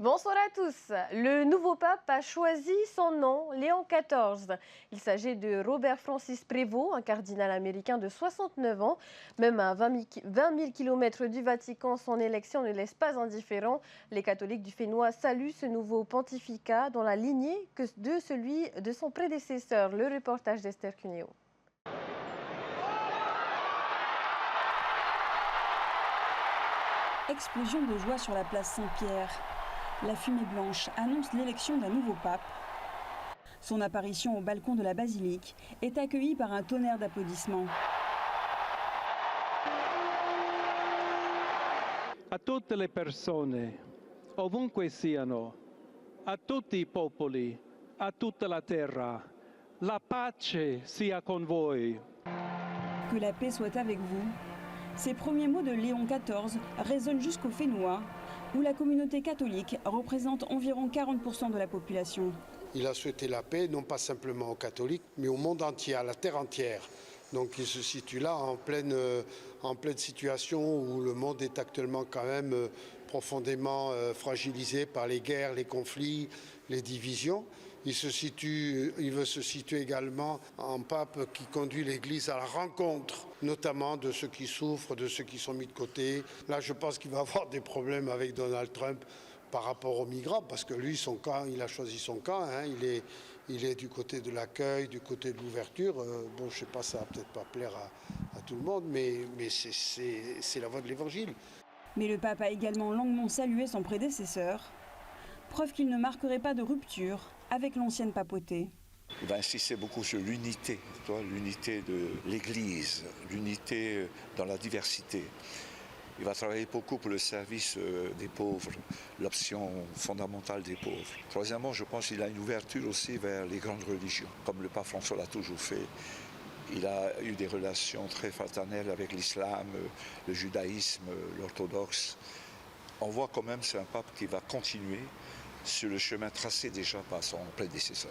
Bonsoir à tous. Le nouveau pape a choisi son nom, Léon XIV. Il s'agit de Robert Francis Prévost, un cardinal américain de 69 ans. Même à 20 000 km du Vatican, son élection ne laisse pas indifférent. Les catholiques du Fénois saluent ce nouveau pontificat dans la lignée de celui de son prédécesseur. Le reportage d'Esther Cuneo. Explosion de joie sur la place Saint-Pierre. La fumée blanche annonce l'élection d'un nouveau pape. Son apparition au balcon de la basilique est accueillie par un tonnerre d'applaudissements. A tutte le persone, ovunque siano, a tutti I popoli, a tutta la terra, la pace sia con voi. Que la paix soit avec vous. Ces premiers mots de Léon XIV résonnent jusqu'au Fénois, où la communauté catholique représente environ 40% de la population. Il a souhaité la paix, non pas simplement aux catholiques, mais au monde entier, à la terre entière. Donc il se situe là en pleine situation où le monde est actuellement quand même profondément fragilisé par les guerres, les conflits, les divisions. Il veut se situer également en pape qui conduit l'Église à la rencontre, notamment de ceux qui souffrent, de ceux qui sont mis de côté. Là, je pense qu'il va avoir des problèmes avec Donald Trump par rapport aux migrants, parce que lui, son camp, il a choisi son camp. Hein, il est du côté de l'accueil, du côté de l'ouverture. Bon, je ne sais pas, ça va peut-être pas plaire à tout le monde, mais c'est la voie de l'Évangile. Mais le pape a également longuement salué son prédécesseur, preuve qu'il ne marquerait pas de rupture avec l'ancienne papauté. Il va insister beaucoup sur l'unité de l'Église, l'unité dans la diversité. Il va travailler beaucoup pour le service des pauvres, l'option fondamentale des pauvres. Troisièmement, je pense qu'il a une ouverture aussi vers les grandes religions, comme le pape François l'a toujours fait. Il a eu des relations très fraternelles avec l'islam, le judaïsme, l'orthodoxe. On voit quand même que c'est un pape qui va continuer sur le chemin tracé déjà par son prédécesseur.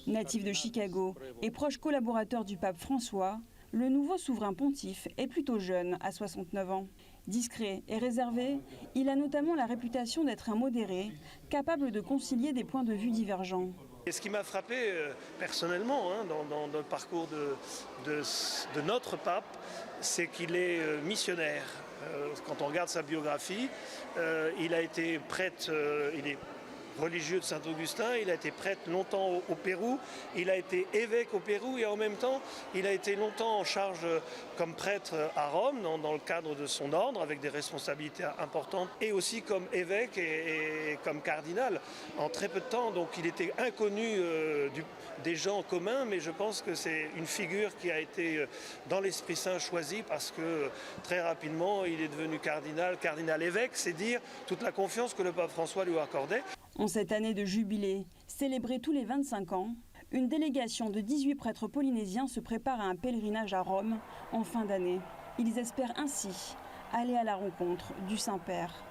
Natif de Chicago et proche collaborateur du pape François, le nouveau souverain pontife est plutôt jeune, à 69 ans. Discret et réservé, il a notamment la réputation d'être un modéré, capable de concilier des points de vue divergents. Et ce qui m'a frappé personnellement dans le parcours de notre pape, c'est qu'il est missionnaire. Quand on regarde sa biographie, il a été prêtre, il est religieux de Saint-Augustin, il a été prêtre longtemps au Pérou, il a été évêque au Pérou et en même temps il a été longtemps en charge comme prêtre à Rome dans le cadre de son ordre avec des responsabilités importantes et aussi comme évêque et comme cardinal en très peu de temps. Donc il était inconnu des gens communs, mais je pense que c'est une figure qui a été dans l'Esprit Saint choisie parce que très rapidement il est devenu cardinal évêque, c'est dire toute la confiance que le pape François lui accordait. En cette année de jubilé, célébrée tous les 25 ans, une délégation de 18 prêtres polynésiens se prépare à un pèlerinage à Rome en fin d'année. Ils espèrent ainsi aller à la rencontre du Saint-Père.